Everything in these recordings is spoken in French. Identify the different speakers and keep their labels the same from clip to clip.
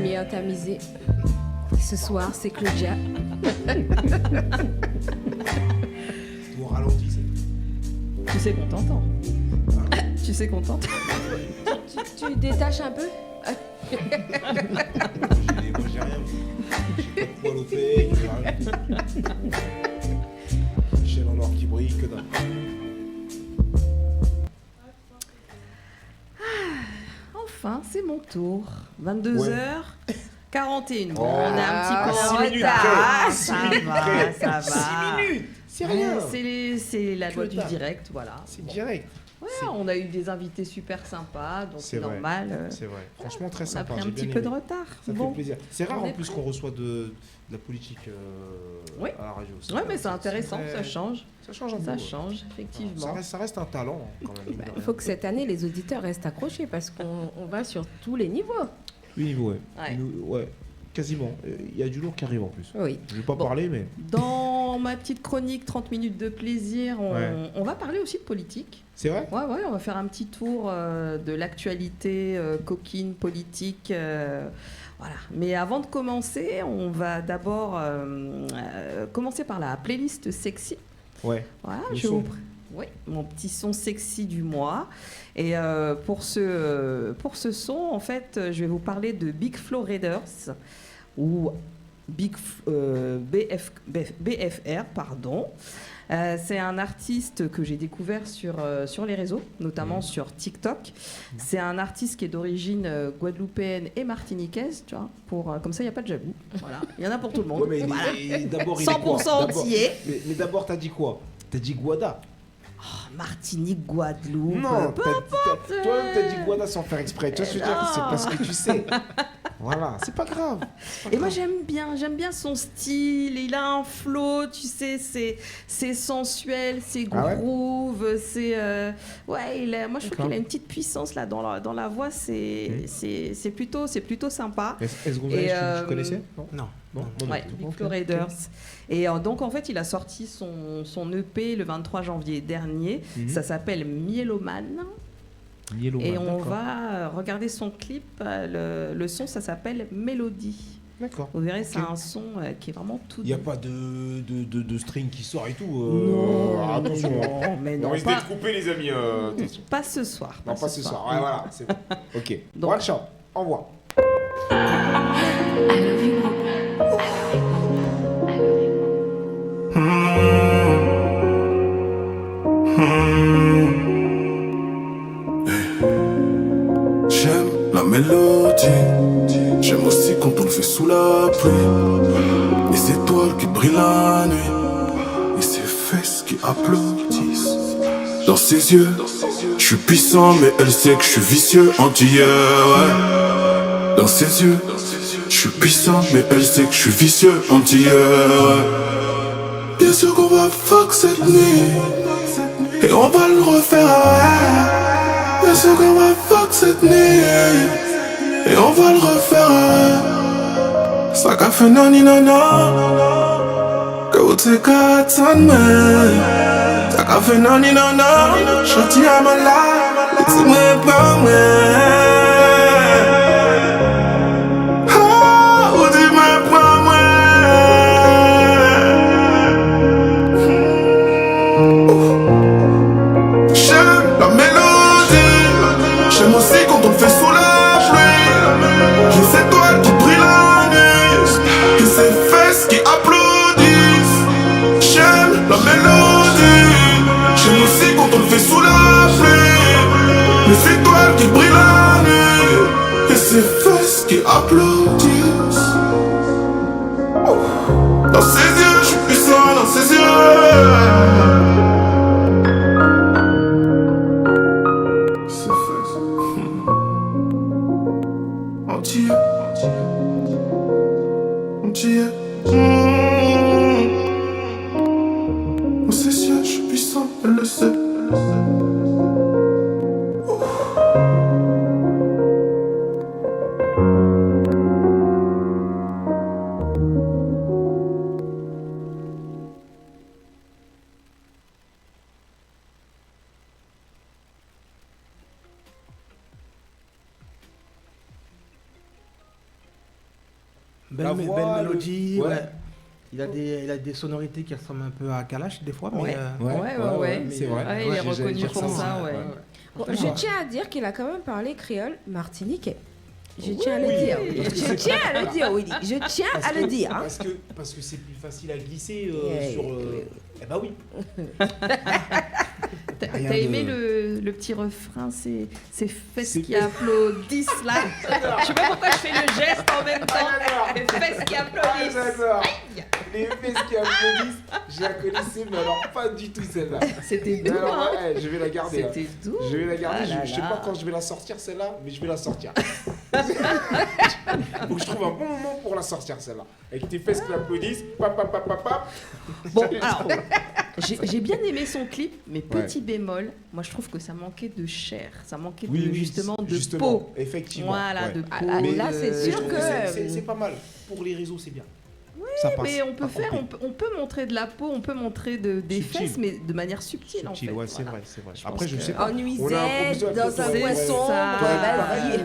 Speaker 1: lumière tamisée. Ce soir, c'est Claudia.
Speaker 2: Au ralenti, c'est.
Speaker 3: Tu sais qu'on t'entend. Tu sais qu'on t'entend.
Speaker 1: Tu détaches un peu?
Speaker 2: Moi, j'ai rien. J'ai pas de poil au fait, j'ai rien. Michel en or qui brille, que dalle.
Speaker 3: Enfin, c'est mon tour. 22h41.
Speaker 2: Oh,
Speaker 3: On a un petit peu
Speaker 2: 6
Speaker 3: en
Speaker 2: minutes
Speaker 3: retard.
Speaker 2: près.
Speaker 3: Ça
Speaker 2: 6 minutes
Speaker 3: va,
Speaker 2: près.
Speaker 3: ça va.
Speaker 2: 6 minutes. C'est rien.
Speaker 3: C'est la loi
Speaker 2: Que
Speaker 3: du
Speaker 2: dalle.
Speaker 3: direct, voilà.
Speaker 2: C'est direct.
Speaker 3: Ouais, on a eu des invités super sympas, donc c'est
Speaker 2: vrai.
Speaker 3: normal.
Speaker 2: C'est vrai. Franchement, très
Speaker 3: On a
Speaker 2: sympa.
Speaker 3: pris un
Speaker 2: j'ai
Speaker 3: petit
Speaker 2: bien
Speaker 3: peu
Speaker 2: aimé.
Speaker 3: de retard.
Speaker 2: Ça
Speaker 3: Bon.
Speaker 2: fait plaisir. C'est rare
Speaker 3: On
Speaker 2: en
Speaker 3: est
Speaker 2: plus
Speaker 3: prêt.
Speaker 2: qu'on reçoit de la politique
Speaker 3: Oui.
Speaker 2: à la radio.
Speaker 3: Ouais, mais c'est intéressant,
Speaker 2: vrai.
Speaker 3: ça change.
Speaker 2: Ça change un peu.
Speaker 3: Ça
Speaker 2: ouais.
Speaker 3: change, effectivement.
Speaker 2: Ça reste un talent quand même. mine de
Speaker 1: Il
Speaker 2: rien.
Speaker 1: faut que cette année, les auditeurs restent accrochés parce qu'on va sur tous les niveaux.
Speaker 2: Oui, niveau, ouais.
Speaker 3: Ouais.
Speaker 2: Ouais, quasiment. Il y a du lourd qui arrive en plus.
Speaker 1: Oui.
Speaker 2: Je vais pas
Speaker 3: Bon.
Speaker 2: parler, mais
Speaker 3: Dans ma petite chronique 30 minutes de plaisir,
Speaker 2: Ouais.
Speaker 3: on va parler aussi de politique.
Speaker 2: c'est vrai.
Speaker 3: Ouais, on va faire un petit tour de l'actualité coquine, politique. Voilà. Mais avant de commencer, on va d'abord commencer par la playlist sexy.
Speaker 2: Ouais.
Speaker 3: Voilà,
Speaker 2: Le
Speaker 3: je vais
Speaker 2: son.
Speaker 3: Oui, mon petit son sexy du mois. Et pour ce son, en fait, je vais vous parler de Big Flow Raiders ou BFR, pardon. C'est un artiste que j'ai découvert sur les réseaux, notamment sur TikTok. C'est un artiste qui est d'origine guadeloupéenne et martiniquaise, tu vois. Comme ça, il n'y a pas de jaloux. Voilà. Il y en a pour tout le monde.
Speaker 2: Ouais, mais
Speaker 3: Voilà.
Speaker 2: d'abord, il est quoi
Speaker 3: 100%
Speaker 2: D'abord-
Speaker 3: antillais.
Speaker 2: Mais d'abord, t'as dit quoi? T'as dit Guada.
Speaker 3: Martinique, Guadeloupe.
Speaker 2: Non,
Speaker 3: peu
Speaker 2: toi-même, t'as dit Guada sans faire exprès. Tu vois ce que je veux dire? C'est
Speaker 3: non.
Speaker 2: parce que tu sais. Voilà, c'est pas grave.
Speaker 3: Et moi j'aime bien son style, il a un flow, tu sais, c'est sensuel, c'est
Speaker 2: Ah ouais
Speaker 3: groove, c'est ouais, moi je trouve
Speaker 2: D'accord.
Speaker 3: qu'il a une petite puissance là dans la voix, c'est plutôt sympa.
Speaker 2: Est-ce que
Speaker 3: Et,
Speaker 2: tu connaissais? Non. Non.
Speaker 3: Ouais, Big Flow Raiders. Et donc en fait, il a sorti son EP le 23 janvier dernier.
Speaker 2: Mhm.
Speaker 3: Ça s'appelle Mieloman.
Speaker 2: Yellowman,
Speaker 3: Et on
Speaker 2: d'accord.
Speaker 3: va regarder son clip. Le son, ça s'appelle Mélodie.
Speaker 2: D'accord.
Speaker 3: Vous verrez, c'est
Speaker 2: Ok.
Speaker 3: un son qui est vraiment tout
Speaker 2: Il n'y a
Speaker 3: doux.
Speaker 2: pas de string qui sort et tout.
Speaker 3: Non,
Speaker 2: attention.
Speaker 3: non, mais non,
Speaker 2: On risque
Speaker 3: pas,
Speaker 2: d'être coupé, les amis. Attention.
Speaker 3: pas ce soir.
Speaker 2: Non, pas ce soir. Ouais, voilà, c'est bon. Ok.
Speaker 3: Donc-
Speaker 2: One shot. Au revoir.
Speaker 4: J'aime la mélodie, j'aime aussi quand on le fait sous la pluie. Les étoiles qui brillent la nuit, et ses fesses qui applaudissent. Dans ses yeux, je suis puissant, mais elle sait que je suis vicieux, antillais, ouais. Dans ses yeux, je suis puissant, mais elle sait que je suis vicieux, antillais, ouais. Bien sûr qu'on va fuck cette nuit, et on va le refaire, ouais. Bien sûr qu'on va fuck cette nuit, et on va le refaire, ouais. Ça qu'a fait nani nana, que vous t'es qu'à t'en ça qu'a fait nani nana, chantier à ma life, c'est moi pas moi. Ah, vous dites moi pas moi. J'aime la mélodie, j'aime aussi quand on le fait sous la pluie. Les étoiles qui brillent la nuit, et ces fesses qui applaudissent. J'aime la mélodie, j'aime aussi quand on le fait sous la pluie. Les étoiles qui brillent la nuit, et ces fesses qui applaudissent. Dans ses yeux, je suis puissant dans ses yeux. Ses fesses. Entier. Entier. Dans ses yeux, je suis puissant, elle le sait.
Speaker 2: La voix,
Speaker 5: belle mélodie,
Speaker 2: ouais.
Speaker 5: ouais. Il a des sonorités qui ressemblent un peu à Kalash des fois, mais
Speaker 3: Ouais.
Speaker 1: Ouais.
Speaker 2: c'est vrai.
Speaker 3: Ouais, il est
Speaker 2: J'allais
Speaker 3: reconnu
Speaker 2: dire
Speaker 3: pour ça, ouais.
Speaker 1: Bon, je tiens à dire qu'il a quand même parlé créole martiniquais. Je tiens à le
Speaker 2: Oui,
Speaker 1: dire.
Speaker 2: parce que
Speaker 1: Je
Speaker 2: c'est-
Speaker 1: tiens à le dire, oui. Je tiens à le dire. hein.
Speaker 2: Parce que c'est plus facile à glisser
Speaker 1: Yeah,
Speaker 2: sur.
Speaker 1: oui.
Speaker 2: Eh bah oui.
Speaker 3: T'as
Speaker 2: Rien
Speaker 3: aimé
Speaker 2: de-
Speaker 3: le petit refrain, ces fesses
Speaker 2: C'est-
Speaker 3: qui applaudissent là. Je sais pas pourquoi je fais le geste en même temps. Les fesses qui applaudissent.
Speaker 2: j'adore. Les fesses qui applaudissent, je la connaissais, mais alors pas du tout celle-là.
Speaker 3: C'était doux,
Speaker 2: Alors,
Speaker 3: hein.
Speaker 2: ouais, je vais la garder. hein.
Speaker 3: C'était doux.
Speaker 2: Je vais la garder,
Speaker 3: Ah là
Speaker 2: je sais
Speaker 3: là.
Speaker 2: pas quand je vais la sortir celle-là, mais je vais la sortir. Faut que je trouve un bon moment pour la sortir celle-là. Avec tes fesses qui applaudissent, pap pap pap pap pap.
Speaker 3: Bon, alors, j'ai bien aimé son clip, mais petit bémol, moi je trouve que ça manquait de chair, ça manquait justement de peau.
Speaker 2: Effectivement.
Speaker 3: Voilà,
Speaker 2: ouais.
Speaker 3: de peau.
Speaker 1: Ah, là,
Speaker 3: de-
Speaker 1: c'est
Speaker 2: Mais je
Speaker 1: sûr
Speaker 2: trouve
Speaker 1: que-
Speaker 2: c'est pas mal. Pour les réseaux, c'est bien. Ça passe.
Speaker 3: Mais on peut
Speaker 2: Pas
Speaker 3: faire,
Speaker 2: compris.
Speaker 3: on peut montrer de la peau, on peut montrer des
Speaker 2: Subtil.
Speaker 3: fesses, mais de manière subtile, en
Speaker 2: Subtil,
Speaker 3: fait.
Speaker 2: ouais, c'est
Speaker 3: Voilà.
Speaker 2: vrai, c'est vrai.
Speaker 3: Je
Speaker 2: Après,
Speaker 3: pense
Speaker 2: je
Speaker 3: que-
Speaker 2: sais pas.
Speaker 1: En
Speaker 2: On a un
Speaker 1: nuisette,
Speaker 2: proviseur,
Speaker 1: dans un
Speaker 2: peut-être,
Speaker 1: coin
Speaker 2: ouais.
Speaker 1: sombre,
Speaker 3: Ça.
Speaker 1: vas-y.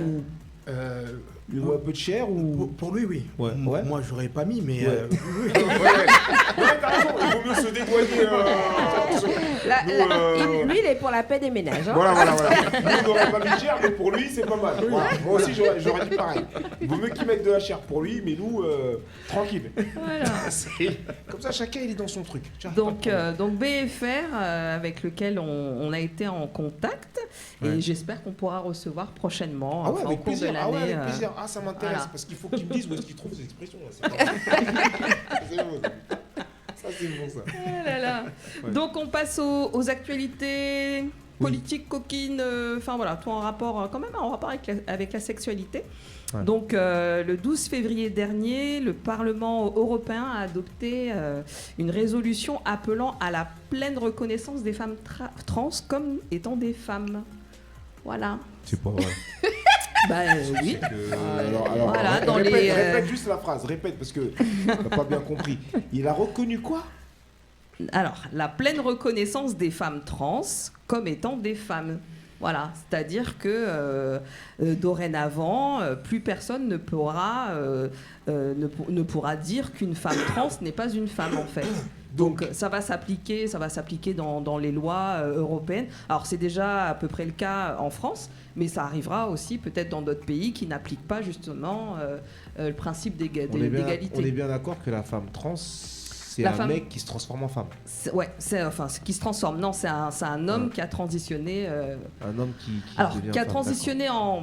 Speaker 2: Il veut un peu de chair ou.
Speaker 5: Pour lui, oui.
Speaker 2: Ouais. Ouais.
Speaker 5: Moi, j'aurais pas mis, mais.
Speaker 2: Ouais.
Speaker 5: Oui.
Speaker 2: Ouais, t'as raison, il vaut mieux se dédouaner.
Speaker 1: Lui, il est pour la paix des ménages. hein.
Speaker 2: Voilà. Nous, on n'aurait pas mis de chair, mais pour lui, c'est pas mal. Voilà. Moi aussi, j'aurais dit pareil. Il vaut mieux qu'il mette de la chair pour lui, mais nous, tranquille.
Speaker 3: Voilà.
Speaker 2: C'est- Comme ça, chacun, il est dans son truc. Tiens,
Speaker 3: Donc,
Speaker 2: pas de problème.
Speaker 3: BFR, avec lequel on a été en contact, et
Speaker 2: Ouais.
Speaker 3: j'espère qu'on pourra recevoir prochainement,
Speaker 2: Ah ouais,
Speaker 3: enfin, au
Speaker 2: avec
Speaker 3: cours
Speaker 2: plaisir.
Speaker 3: de
Speaker 2: Ah ouais,
Speaker 3: l'année.
Speaker 2: avec plaisir. Ah, ça m'intéresse.
Speaker 3: voilà.
Speaker 2: Parce qu'il faut qu'il me dise où est-ce qu'il trouve ces expressions. Là. C'est pas- c'est bon. Ça, c'est bon, ça.
Speaker 3: Ah là là.
Speaker 2: Ouais.
Speaker 3: Donc on passe aux actualités politiques, coquines, enfin voilà, tout en rapport, quand même en rapport avec la sexualité.
Speaker 2: Ouais.
Speaker 3: Donc le 12 février dernier, le Parlement européen a adopté une résolution appelant à la pleine reconnaissance des femmes trans comme étant des femmes. Voilà.
Speaker 2: C'est pas vrai.
Speaker 3: Bah oui.
Speaker 2: Alors,
Speaker 3: Voilà, dans
Speaker 2: répète,
Speaker 3: les,
Speaker 2: répète juste la phrase, répète, parce que t'as pas bien compris. Il a reconnu quoi?
Speaker 3: Alors, la pleine reconnaissance des femmes trans comme étant des femmes. Voilà, c'est-à-dire que dorénavant, plus personne ne pourra dire qu'une femme trans n'est pas une femme en fait. Donc ça va s'appliquer dans les lois européennes. Alors c'est déjà à peu près le cas en France, mais ça arrivera aussi peut-être dans d'autres pays qui n'appliquent pas justement le principe d'égalité.
Speaker 6: On est bien d'accord que la femme trans, c'est
Speaker 3: La
Speaker 6: un
Speaker 3: femme-
Speaker 6: mec qui se transforme en femme.
Speaker 3: Ce qui se transforme. Non, c'est un homme
Speaker 6: Ouais.
Speaker 3: qui a transitionné.
Speaker 6: Un homme qui
Speaker 3: Alors,
Speaker 6: devient
Speaker 3: qui a
Speaker 6: femme,
Speaker 3: transitionné en,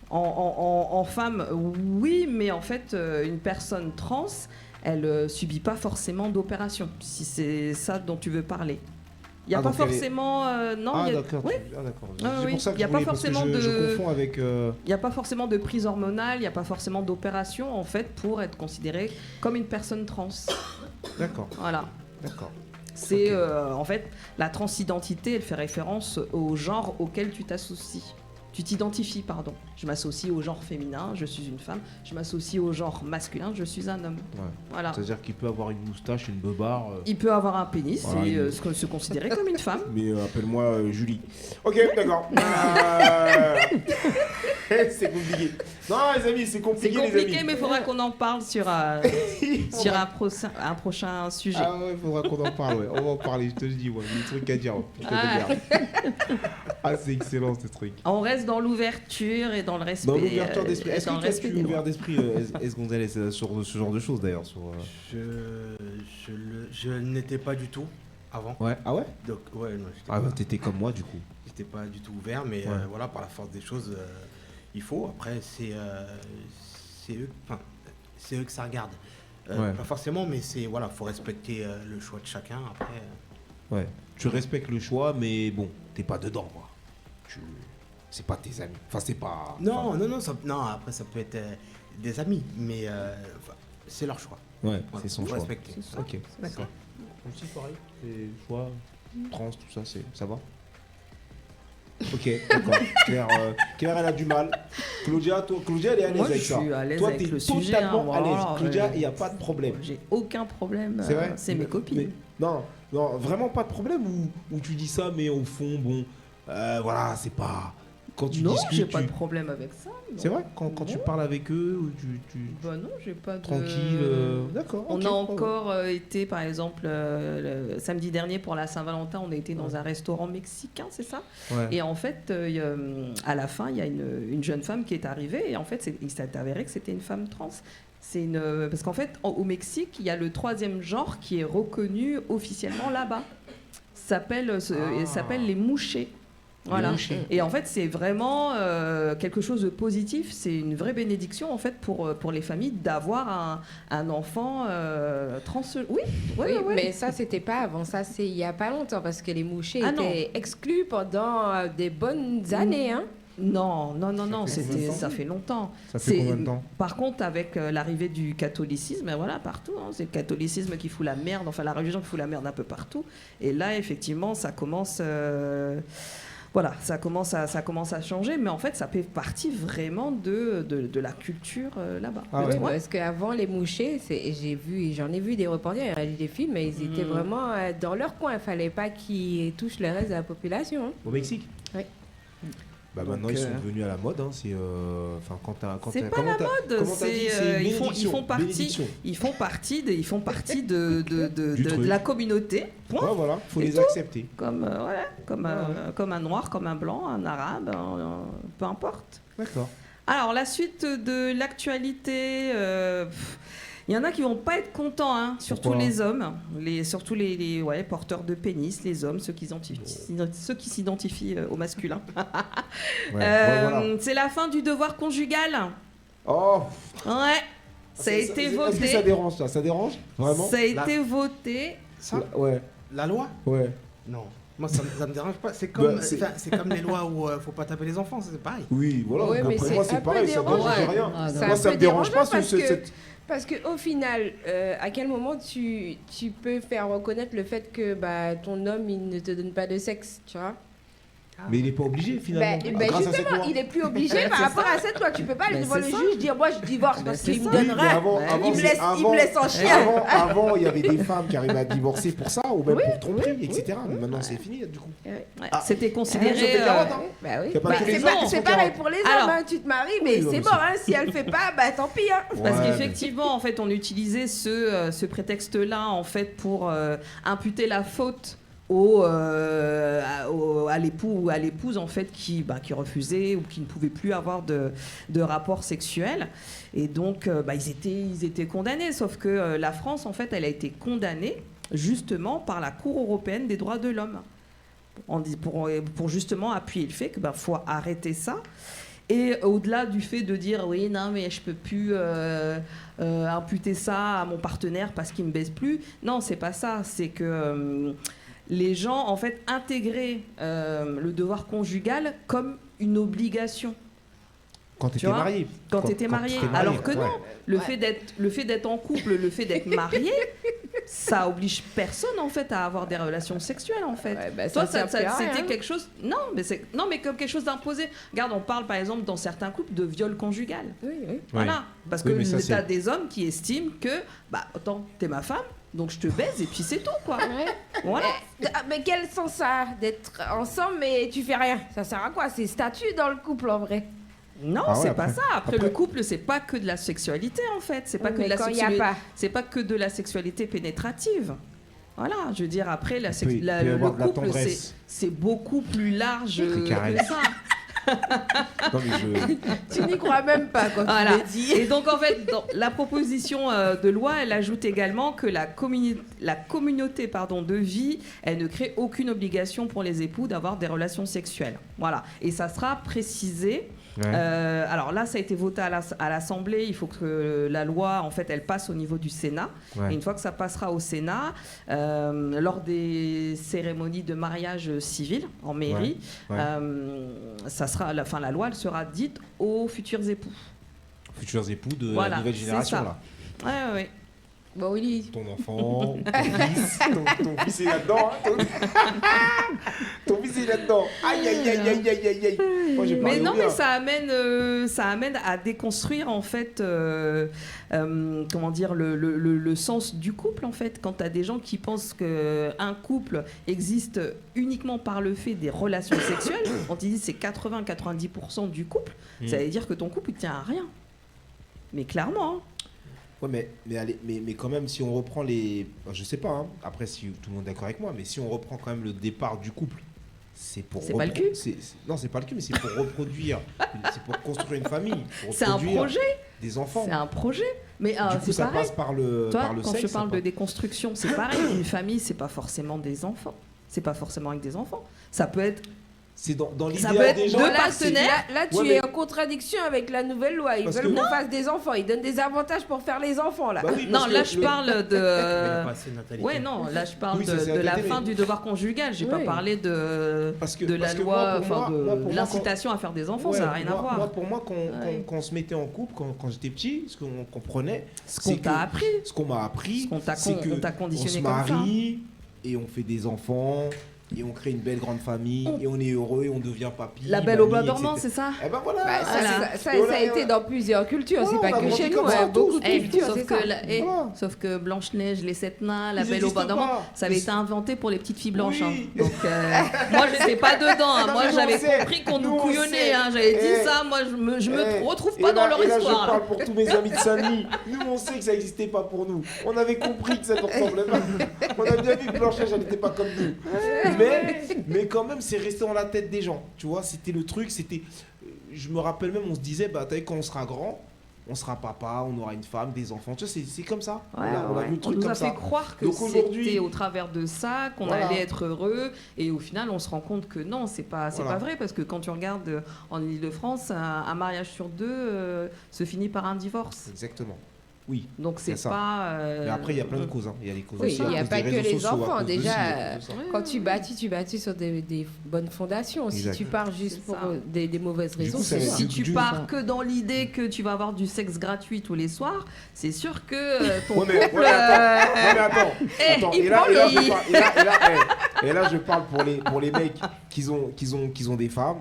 Speaker 6: d'accord.
Speaker 3: en femme, oui, mais en fait, une personne trans, elle subit pas forcément d'opération, si c'est ça dont tu veux parler. Il n'y a
Speaker 6: Ah,
Speaker 3: pas
Speaker 6: donc elle est-
Speaker 3: forcément. Non,
Speaker 6: Ah
Speaker 3: il y a-
Speaker 6: d'accord.
Speaker 3: oui.
Speaker 6: Ah, d'accord.
Speaker 3: Ah,
Speaker 6: C'est
Speaker 3: oui.
Speaker 6: pour ça que
Speaker 3: Il y a
Speaker 6: je
Speaker 3: pas
Speaker 6: voulais, parce que
Speaker 3: forcément
Speaker 6: je
Speaker 3: de-
Speaker 6: confonds avec.
Speaker 3: Il n'y a pas forcément de prise hormonale, il n'y a pas forcément d'opération, en fait, pour être considéré comme une personne trans.
Speaker 6: D'accord.
Speaker 3: Voilà.
Speaker 6: D'accord.
Speaker 3: C'est
Speaker 6: Ok.
Speaker 3: en fait la transidentité, elle fait référence au genre auquel tu t'associes. Tu t'identifies, pardon. Je m'associe au genre féminin, je suis une femme. Je m'associe au genre masculin, je suis un homme.
Speaker 6: Ouais.
Speaker 3: Voilà.
Speaker 6: C'est-à-dire qu'il peut avoir une moustache, une beubare.
Speaker 3: Il peut avoir un pénis
Speaker 2: Voilà,
Speaker 3: et
Speaker 2: il-
Speaker 3: se considérer comme une femme.
Speaker 2: Mais appelle-moi Julie. Ok, d'accord. C'est compliqué. Non, les amis, c'est
Speaker 3: C'est
Speaker 2: compliqué, les
Speaker 3: compliqué,
Speaker 2: amis.
Speaker 3: mais il faudra qu'on en parle sur un prochain sujet.
Speaker 6: Ah ouais, faudra qu'on en parle, ouais. On va en parler, je te le dis, moi. Il y a des trucs à dire. Putain de
Speaker 3: Ah.
Speaker 6: merde. Ah, c'est excellent, ce truc.
Speaker 3: On reste dans l'ouverture et dans le respect.
Speaker 6: Dans l'ouverture d'esprit.
Speaker 3: et
Speaker 6: Est-ce
Speaker 3: dans
Speaker 6: que
Speaker 3: le
Speaker 6: toi,
Speaker 3: respect
Speaker 6: tu
Speaker 3: des
Speaker 6: es
Speaker 3: lois.
Speaker 6: ouvert d'esprit, S. Gonzalez, sur ce genre de choses, d'ailleurs sur,
Speaker 5: Je n'étais pas du tout avant.
Speaker 6: Ouais. Ah ouais.
Speaker 5: Donc, ouais, non,
Speaker 6: Ah bah, t'étais comme moi, du coup.
Speaker 5: j'étais pas du tout ouvert, mais
Speaker 6: Ouais.
Speaker 5: voilà, par la force des choses, il faut. Après, c'est eux, enfin, c'est eux que ça regarde.
Speaker 6: Ouais.
Speaker 5: Pas forcément, mais c'est voilà, faut respecter le choix de chacun. Après,
Speaker 6: Ouais. Tu respectes le choix, mais bon, t'es pas dedans, quoi. C'est pas tes amis. Enfin, c'est pas.
Speaker 5: non,
Speaker 6: enfin,
Speaker 5: non, non, non. Après, ça peut être des amis, mais enfin, c'est leur choix.
Speaker 6: Ouais,
Speaker 5: Voilà,
Speaker 6: c'est son
Speaker 5: faut
Speaker 6: choix.
Speaker 5: respecter.
Speaker 3: C'est ça.
Speaker 6: Ok.
Speaker 3: D'accord.
Speaker 6: Aussi pareil. C'est choix, trans, tout ça, ça va. Ok, d'accord. Claire, Claire, elle a du mal. Claudia, elle est à l'aise
Speaker 3: Moi, je
Speaker 6: avec ça.
Speaker 3: suis à l'aise
Speaker 6: Toi,
Speaker 3: avec
Speaker 6: t'es
Speaker 3: le sujet.
Speaker 6: totalement à l'aise.
Speaker 3: voilà,
Speaker 6: Claudia, il n'y a pas de problème.
Speaker 3: J'ai aucun problème.
Speaker 6: C'est vrai.
Speaker 3: C'est mes copines.
Speaker 6: Mais- non, non, vraiment pas de problème où tu dis ça, mais au fond, bon, voilà, c'est pas. Quand tu
Speaker 3: Non,
Speaker 6: discutes,
Speaker 3: j'ai pas de problème avec ça. non.
Speaker 6: C'est vrai quand tu
Speaker 3: Non.
Speaker 6: parles avec eux, ou tu...
Speaker 3: Bah non, j'ai pas de...
Speaker 6: Tranquille, d'accord.
Speaker 3: On
Speaker 6: ok,
Speaker 3: a
Speaker 6: ouais.
Speaker 3: encore été, par exemple, le samedi dernier pour la Saint-Valentin, on a été dans un restaurant mexicain, c'est ça?
Speaker 6: Ouais.
Speaker 3: Et en fait, à la fin, il y a une jeune femme qui est arrivée et en fait, il s'est avéré que c'était une femme trans. Parce qu'en fait, au Mexique, il y a le 3e genre qui est reconnu officiellement là-bas. Ça s'appelle les mouchés. Voilà. Et en fait, c'est vraiment quelque chose de positif. C'est une vraie bénédiction en fait pour les familles d'avoir un enfant trans. Oui,
Speaker 1: Oui, mais ça, c'était pas avant. Ça, c'est il y a pas longtemps parce que les mouchés étaient exclus pendant des bonnes années. Hein.
Speaker 3: Non,
Speaker 6: fait
Speaker 3: ça fait longtemps.
Speaker 6: Ça fait combien de temps?
Speaker 3: Par contre, avec l'arrivée du catholicisme, ben voilà, partout, hein, c'est le catholicisme qui fout la merde, enfin la religion qui fout la merde un peu partout. Et là, effectivement, ça commence... Voilà, ça commence à changer, mais en fait, ça fait partie vraiment de la culture là-bas.
Speaker 6: Ah ouais.
Speaker 1: Parce qu'avant, les mouchés, j'en ai vu des reportages, des films, mais ils étaient vraiment dans leur coin. Il fallait pas qu'ils touchent le reste de la population. Hein.
Speaker 6: Au Mexique?
Speaker 1: Oui.
Speaker 6: Bah maintenant ils sont devenus à la mode. Hein. C'est
Speaker 3: c'est pas la mode. Ils font partie de la communauté. Point.
Speaker 6: Ouais, voilà, faut les accepter.
Speaker 3: Comme un noir, comme un blanc, un arabe, peu importe.
Speaker 6: D'accord.
Speaker 3: Alors la suite de l'actualité. Il y en a qui vont pas être contents, hein, surtout les hommes, surtout les porteurs de pénis, les hommes, ceux qui s'identifient au masculin.
Speaker 6: Voilà.
Speaker 3: C'est la fin du devoir conjugal.
Speaker 6: Oh.
Speaker 3: Ouais, ça a été voté.
Speaker 6: Est-ce que ça dérange ça? Ça dérange vraiment?
Speaker 3: Ça a été voté.
Speaker 5: Ça
Speaker 6: Ouais.
Speaker 5: La loi?
Speaker 6: Ouais.
Speaker 5: Non. Moi, ça me dérange pas. C'est comme,
Speaker 6: Bah,
Speaker 5: c'est comme les lois où faut pas taper les enfants, c'est pareil.
Speaker 6: Oui, voilà.
Speaker 1: Ouais, mais
Speaker 6: Après moi
Speaker 1: c'est un
Speaker 6: c'est
Speaker 1: peu
Speaker 6: pareil, ça
Speaker 1: dérangeant.
Speaker 6: dérange rien.
Speaker 1: C'est
Speaker 6: Moi
Speaker 1: un
Speaker 6: ça
Speaker 1: peu
Speaker 6: me dérange pas
Speaker 1: dérangeant parce que au final, à quel moment tu peux faire reconnaître le fait que ton homme il ne te donne pas de sexe, tu vois?
Speaker 6: Mais il n'est pas obligé finalement. Grâce à cette
Speaker 1: justement,
Speaker 6: loi.
Speaker 1: il est plus obligé par rapport à cette loi. Tu peux pas aller devant le juge dire moi je divorce parce qu'il me
Speaker 6: Oui,
Speaker 1: donne
Speaker 6: mais
Speaker 1: rien.
Speaker 6: avant,
Speaker 1: Il me laisse en chien.
Speaker 6: Avant, il y avait des femmes qui arrivaient à divorcer pour ça, ou même pour tromperie, etc. Mais maintenant, c'est fini, du coup.
Speaker 3: Ouais.
Speaker 6: Ah.
Speaker 3: C'était considéré.
Speaker 6: Ça fait 40 ans.
Speaker 1: Bah oui.
Speaker 6: Y a pas que les
Speaker 1: C'est
Speaker 6: hommes qui
Speaker 1: c'est
Speaker 6: sont
Speaker 1: pareil
Speaker 6: 40.
Speaker 1: pour les
Speaker 3: Alors-
Speaker 1: hommes. Hein. Tu te maries, mais
Speaker 6: Oui, non,
Speaker 1: c'est
Speaker 6: mais
Speaker 1: bon. Hein. Si elle fait pas, tant pis. Hein.
Speaker 3: Parce
Speaker 6: Ouais,
Speaker 3: qu'effectivement, en fait, on utilisait ce prétexte-là en fait pour imputer la faute à l'époux ou à l'épouse en fait qui refusait ou qui ne pouvait plus avoir de rapport sexuel et donc ils étaient condamnés, sauf que la France en fait elle a été condamnée justement par la Cour européenne des droits de l'homme pour justement appuyer le fait que faut arrêter ça. Et au-delà du fait de dire oui, non, mais je peux plus imputer ça à mon partenaire parce qu'il me baise plus. Non, c'est pas ça. C'est que les gens, en fait, intégraient le devoir conjugal comme une obligation.
Speaker 6: Quand tu étais marié.
Speaker 3: Quand tu étais marié. Alors que non, le fait d'être en couple, le fait d'être marié, ça oblige personne en fait à avoir des relations sexuelles en fait.
Speaker 1: Ouais,
Speaker 3: Toi,
Speaker 1: ça
Speaker 3: c'était quelque chose. Non, mais comme quelque chose d'imposé. Regarde, on parle par exemple dans certains couples de viol conjugal.
Speaker 1: Oui.
Speaker 3: Voilà, parce
Speaker 6: Oui,
Speaker 3: que
Speaker 6: mais ça,
Speaker 3: t'as des hommes qui estiment que attends, t'es ma femme, donc je te baise et puis c'est tout quoi. Voilà.
Speaker 1: Mais quel sens ça a d'être ensemble mais tu fais rien? Ça sert à quoi? C'est statut dans le couple en vrai.
Speaker 3: Non,
Speaker 6: Ah ouais,
Speaker 3: c'est pas
Speaker 6: après-
Speaker 3: ça. Après, le couple, c'est pas que de la sexualité en fait. C'est pas que
Speaker 1: Mais
Speaker 3: de la
Speaker 1: quand y a
Speaker 3: sexualité.
Speaker 1: pas.
Speaker 3: C'est pas que de la sexualité pénétrative. Voilà, je veux dire après
Speaker 6: Il peut y avoir de la
Speaker 3: couple
Speaker 6: tendresse.
Speaker 3: c'est beaucoup plus large
Speaker 6: Très carré.
Speaker 3: que ça.
Speaker 6: Non, mais
Speaker 1: Tu n'y crois même pas quand
Speaker 3: Voilà.
Speaker 1: tu le dis.
Speaker 3: Et donc en fait, dans la proposition de loi, elle ajoute également que la communauté de vie, elle ne crée aucune obligation pour les époux d'avoir des relations sexuelles. Voilà. Et ça sera précisé.
Speaker 6: Ouais.
Speaker 3: Alors là, ça a été voté à l'Assemblée. Il faut que la loi, en fait, elle passe au niveau du Sénat.
Speaker 6: Ouais.
Speaker 3: Et une fois que ça passera au Sénat, lors des cérémonies de mariage civil en mairie,
Speaker 6: Ouais.
Speaker 3: ça sera, la loi, elle sera dite aux futurs époux.
Speaker 6: Futurs époux de
Speaker 3: Voilà,
Speaker 6: la nouvelle
Speaker 3: c'est
Speaker 6: génération
Speaker 3: ça.
Speaker 6: là.
Speaker 3: Ouais.
Speaker 1: Bon, oui.
Speaker 2: Ton enfant, ton fils est là-dedans. Ton fils est là-dedans. Aïe, aïe, aïe, aïe, aïe, aïe, aïe. Moi, j'ai
Speaker 3: Mais
Speaker 2: parlé
Speaker 3: non,
Speaker 2: au bien.
Speaker 3: mais ça amène à déconstruire en fait, comment dire, le sens du couple en fait. Quand tu as des gens qui pensent qu'un couple existe uniquement par le fait des relations sexuelles, on te dit c'est 80-90% du couple, ça veut dire que ton couple il tient à rien. Mais clairement. Hein.
Speaker 2: Ouais, mais quand même, si on reprend les... Je sais pas, hein, après si tout le monde est d'accord avec moi, mais si on reprend quand même le départ du couple, c'est pour...
Speaker 3: C'est pas le cul.
Speaker 2: Non, c'est pas le cul, mais c'est pour reproduire, c'est pour construire une famille, pour
Speaker 3: C'est un
Speaker 2: reproduire
Speaker 3: projet.
Speaker 2: des enfants.
Speaker 3: C'est un projet. Mais
Speaker 2: Du coup,
Speaker 3: c'est
Speaker 2: ça
Speaker 3: pareil.
Speaker 2: passe par le,
Speaker 3: Toi,
Speaker 2: par le
Speaker 3: quand
Speaker 2: sexe.
Speaker 3: je parle
Speaker 2: ça
Speaker 3: de déconstruction, c'est pareil. Une famille, c'est pas forcément des enfants. C'est pas forcément avec des enfants. Ça peut être.
Speaker 2: C'est dans
Speaker 3: Ça peut
Speaker 2: l'idéal
Speaker 3: être
Speaker 2: des gens.
Speaker 3: deux
Speaker 1: Là,
Speaker 3: partenaires.
Speaker 1: là, tu
Speaker 2: Ouais,
Speaker 1: es
Speaker 2: mais-
Speaker 1: en contradiction avec la nouvelle loi. Ils
Speaker 2: Parce
Speaker 1: veulent
Speaker 2: que-
Speaker 1: qu'on fasse des enfants. Ils donnent des avantages pour faire les enfants, là.
Speaker 2: Bah oui,
Speaker 3: Non,
Speaker 2: parce
Speaker 3: là
Speaker 2: que
Speaker 3: je
Speaker 2: le-
Speaker 3: parle
Speaker 5: Il y a
Speaker 3: de.
Speaker 5: pas assez de natalité.
Speaker 3: Ouais, non, là je parle
Speaker 2: Oui, ça, c'est
Speaker 3: de la
Speaker 2: natalité,
Speaker 3: fin
Speaker 2: mais-
Speaker 3: du devoir conjugal. J'ai pas
Speaker 1: Oui.
Speaker 3: parlé de
Speaker 2: Parce que-
Speaker 3: la
Speaker 2: parce que
Speaker 3: loi,
Speaker 2: moi, pour
Speaker 3: enfin
Speaker 2: moi,
Speaker 3: de
Speaker 2: moi, pour moi,
Speaker 3: l'incitation à faire des enfants.
Speaker 2: Ouais,
Speaker 3: Ça n'a rien à voir.
Speaker 2: Moi, pour moi,
Speaker 3: Ouais.
Speaker 2: quand on se mettait en couple, quand j'étais petit, ce qu'on comprenait,
Speaker 3: Ce qu'on
Speaker 2: c'est
Speaker 3: t'a
Speaker 2: que-
Speaker 3: appris.
Speaker 2: ce qu'on m'a appris,
Speaker 3: Ce qu'on t'a
Speaker 2: c'est que
Speaker 3: on t'a conditionné
Speaker 2: on se
Speaker 3: comme ça.
Speaker 2: marie et on fait des enfants et on crée une belle grande famille et on est heureux et on devient papy.
Speaker 3: La belle au bois
Speaker 2: mamie,
Speaker 3: dormant,
Speaker 2: etc.
Speaker 3: c'est ça.
Speaker 2: Eh ben voilà.
Speaker 1: Bah, ça,
Speaker 3: Voilà.
Speaker 1: ça
Speaker 2: Et on
Speaker 1: a
Speaker 2: a-
Speaker 1: été dans plusieurs cultures.
Speaker 2: Ouais,
Speaker 1: C'est
Speaker 2: on
Speaker 1: pas
Speaker 2: a
Speaker 1: que
Speaker 2: grandi
Speaker 1: chez
Speaker 2: comme
Speaker 1: nous.
Speaker 2: ça,
Speaker 1: Hein. Beaucoup
Speaker 2: tous.
Speaker 1: de
Speaker 3: Eh,
Speaker 1: cultures,
Speaker 3: sauf,
Speaker 1: c'est
Speaker 3: que
Speaker 1: ça.
Speaker 2: Voilà.
Speaker 3: sauf que Blanche-Neige, les 7 nains, la
Speaker 2: Ils
Speaker 3: belle au bois
Speaker 2: existent
Speaker 3: dormant,
Speaker 2: pas.
Speaker 3: ça avait
Speaker 2: Ils-
Speaker 3: été inventé pour les petites filles blanches.
Speaker 2: Oui.
Speaker 3: Hein. Donc, moi, j'étais pas dedans. Hein.
Speaker 2: Non,
Speaker 3: Moi,
Speaker 2: mais nous,
Speaker 3: j'avais
Speaker 2: on sait.
Speaker 3: compris qu'on
Speaker 2: Nous,
Speaker 3: nous
Speaker 2: on
Speaker 3: couillonnait.
Speaker 2: sait.
Speaker 3: Hein. J'avais dit
Speaker 2: Eh.
Speaker 3: ça. Moi, je me retrouve
Speaker 2: Et
Speaker 3: pas dans
Speaker 2: là-
Speaker 3: leur
Speaker 2: et là,
Speaker 3: histoire.
Speaker 2: je parle pour tous mes amis de Saint-Denis. Nous, on sait que ça n'existait pas pour nous. On avait compris que ça ne ressemblait pas. On a bien vu que Blanche-Neige, elle n'était pas comme nous. Mais quand même, c'est resté dans la tête des gens. Tu vois, c'était le truc. C'était. Je me rappelle même, on se disait, bah, t'as vu, quand on sera grand, on sera papa, on aura une femme, des enfants. Tu vois, c'est comme ça.
Speaker 3: Ouais,
Speaker 2: on a
Speaker 3: ouais.
Speaker 2: vu le
Speaker 3: On
Speaker 2: truc
Speaker 3: nous
Speaker 2: comme
Speaker 3: a
Speaker 2: ça.
Speaker 3: fait croire que
Speaker 2: Donc aujourd'hui-
Speaker 3: c'était au travers de ça qu'on
Speaker 2: Voilà.
Speaker 3: allait être heureux, et au final on se rend compte que non, c'est pas
Speaker 2: Voilà.
Speaker 3: vrai, parce que quand tu regardes en Île-de-France, un mariage sur deux se finit par un divorce.
Speaker 2: Exactement. Oui.
Speaker 3: Donc c'est
Speaker 2: ça.
Speaker 3: pas.
Speaker 2: Mais après, il y a plein de causes. Hein. Il y a les causes
Speaker 1: Oui,
Speaker 2: aussi à
Speaker 1: il n'y a
Speaker 2: cause
Speaker 1: pas
Speaker 2: des
Speaker 1: que
Speaker 2: réseaux
Speaker 1: les
Speaker 2: sociaux, à
Speaker 1: enfants.
Speaker 2: cause de ci,
Speaker 1: Déjà,
Speaker 2: à cause de ça.
Speaker 1: quand tu bâtis sur des bonnes fondations.
Speaker 2: Exact.
Speaker 1: Si tu pars juste
Speaker 3: C'est
Speaker 1: pour
Speaker 3: ça.
Speaker 1: des mauvaises
Speaker 2: Du
Speaker 1: raisons,
Speaker 2: coup, ça
Speaker 1: c'est
Speaker 2: va
Speaker 1: ça.
Speaker 3: Si
Speaker 2: Du-
Speaker 3: tu
Speaker 2: du-
Speaker 3: pars que dans l'idée que tu vas avoir du sexe gratuit tous les soirs, c'est sûr que ton
Speaker 2: Ouais, mais,
Speaker 3: couple.
Speaker 2: ouais, attends,
Speaker 3: Eh,
Speaker 2: attends.
Speaker 3: il
Speaker 2: Et là,
Speaker 3: prend
Speaker 2: et là,
Speaker 3: le-
Speaker 2: je parle, et là, je parle pour les mecs qui ont des femmes.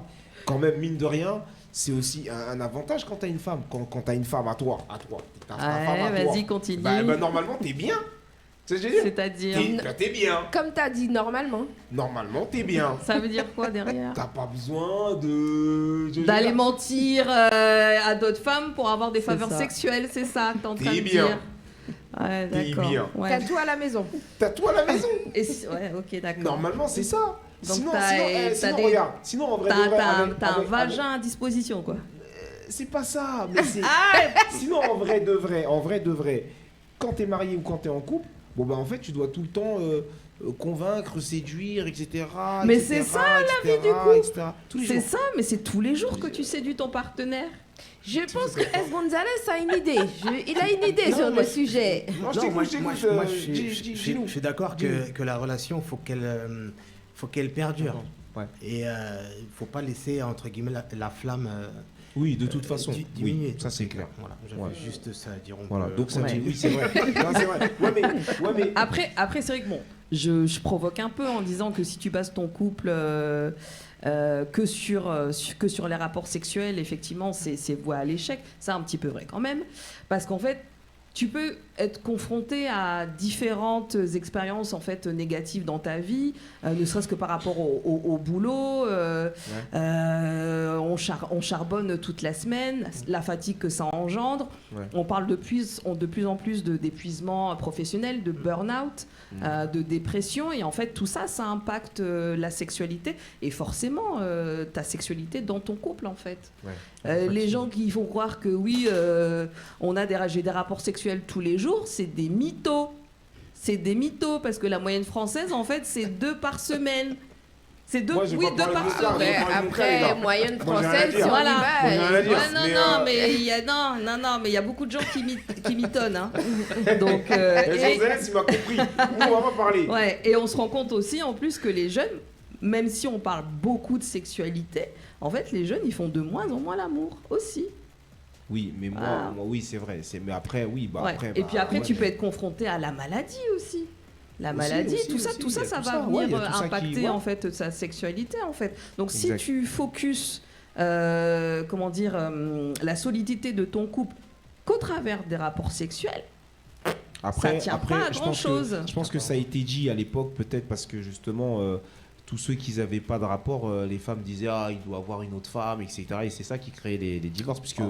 Speaker 2: Quand même, mine de rien, c'est aussi un avantage quand t'as une femme. Quand t'as une femme à toi, ta femme à
Speaker 3: Ouais,
Speaker 2: toi.
Speaker 3: vas-y, continue.
Speaker 2: Bah, normalement, t'es bien. Tu sais ce que je veux dire?
Speaker 3: C'est-à-dire.
Speaker 2: T'es bien.
Speaker 1: Comme tu as dit normalement.
Speaker 2: Normalement, t'es bien.
Speaker 3: Ça veut dire quoi derrière?
Speaker 2: T'as pas besoin de...
Speaker 3: D'aller mentir à d'autres femmes pour avoir des faveurs
Speaker 1: ça.
Speaker 3: sexuelles, c'est ça que t'es en train
Speaker 2: T'es
Speaker 3: de
Speaker 2: bien.
Speaker 3: dire. Ouais,
Speaker 2: T'es
Speaker 3: d'accord.
Speaker 2: bien.
Speaker 3: Ouais.
Speaker 1: T'as tout à la maison.
Speaker 2: T'as tout à la maison.
Speaker 3: Ouais, ok, d'accord.
Speaker 2: Normalement, c'est ça.
Speaker 3: Donc
Speaker 2: Sinon,
Speaker 3: t'as des-
Speaker 2: regarde. Sinon, en vrai, de vrai,
Speaker 3: T'as un
Speaker 2: avec-
Speaker 3: vagin à disposition, quoi.
Speaker 2: C'est pas ça, mais c'est...
Speaker 3: Ah
Speaker 2: Sinon, en vrai de vrai, quand t'es marié ou quand t'es en couple, bon bah en fait, tu dois tout le temps convaincre, séduire, etc.
Speaker 3: Mais
Speaker 2: etc.,
Speaker 3: c'est ça,
Speaker 2: la vie du couple. Tous les
Speaker 3: C'est
Speaker 2: jours.
Speaker 3: ça, mais c'est tous les jours que tu séduis ton partenaire.
Speaker 1: Je pense que S. Gonzalez a une idée. Il a une idée
Speaker 5: Non,
Speaker 1: sur
Speaker 5: moi,
Speaker 1: le sujet.
Speaker 2: Non, je
Speaker 5: Non,
Speaker 2: t'écoute,
Speaker 5: je suis d'accord que la relation, faut qu'elle perdure.
Speaker 6: Ouais.
Speaker 5: Et il faut pas laisser, entre guillemets, la flamme
Speaker 2: Oui, de toute façon.
Speaker 5: diminuer.
Speaker 2: Oui, ça c'est clair.
Speaker 5: Voilà, j'avais
Speaker 2: Ouais.
Speaker 5: juste ça à dire.
Speaker 2: Voilà, donc ça
Speaker 3: Ouais.
Speaker 2: dit, oui, c'est vrai. Non, c'est vrai. Ouais, mais...
Speaker 3: Après c'est vrai que bon, je provoque un peu en disant que si tu bases ton couple que sur les rapports sexuels, effectivement, c'est voie à l'échec. C'est un petit peu vrai quand même. Parce qu'en fait, tu peux être confronté à différentes expériences en fait négatives dans ta vie, ne serait-ce que par rapport au boulot. On charbonne toute la semaine, la fatigue que ça engendre.
Speaker 2: Ouais.
Speaker 3: On parle de plus en plus d'épuisement professionnel, de burn-out, de dépression. Et en fait, tout ça, ça impacte la sexualité et forcément ta sexualité dans ton couple en fait.
Speaker 2: Ouais.
Speaker 3: Les gens qui font croire que oui, j'ai des rapports sexuels tous les jours, c'est des mythos. C'est des mythos parce que la moyenne française, en fait, c'est 2 par semaine. C'est 2,
Speaker 2: Moi, j'ai
Speaker 3: oui,
Speaker 2: pas
Speaker 3: 2
Speaker 2: parlé
Speaker 3: par
Speaker 2: de ça,
Speaker 3: semaine.
Speaker 2: mais-
Speaker 1: Après,
Speaker 2: parle de mon cas, les gars.
Speaker 1: moyenne
Speaker 2: Moi, j'ai rien à
Speaker 1: française,
Speaker 2: dire.
Speaker 1: si on y
Speaker 3: Voilà.
Speaker 1: va.
Speaker 2: Moi, j'ai rien à dire.
Speaker 3: Ouais, non,
Speaker 2: mais,
Speaker 3: non, mais il y a mais il y a beaucoup de gens qui mitonnent. Hein. Donc,
Speaker 2: Gonzalez, il m'a compris. Nous, on va pas parler.
Speaker 3: ouais, et on se rend compte aussi en plus que les jeunes, même si on parle beaucoup de sexualité, en fait, les jeunes, ils font de moins en moins l'amour aussi.
Speaker 6: Oui, mais moi, oui, c'est vrai. Mais après, oui, bah
Speaker 3: Ouais.
Speaker 6: après.
Speaker 3: Et puis après,
Speaker 6: ouais,
Speaker 3: tu peux être confronté à la maladie aussi. La maladie,
Speaker 6: aussi,
Speaker 3: tout ça,
Speaker 6: il y a
Speaker 3: ça
Speaker 6: tout
Speaker 3: va
Speaker 6: ça. Ouais, il y
Speaker 3: venir
Speaker 6: a tout ça qui-
Speaker 3: impacter
Speaker 6: ouais.
Speaker 3: en fait sa sexualité en fait. Donc si
Speaker 6: Exact.
Speaker 3: tu focuses, comment dire, la solidité de ton couple qu'au travers des rapports sexuels, ça tient pas à grand chose.
Speaker 6: Je pense que ça a été dit à l'époque, peut-être parce que justement, tous ceux qui n'avaient pas de rapport, les femmes disaient il doit avoir une autre femme, etc. Et c'est ça qui créait les divorces, puisque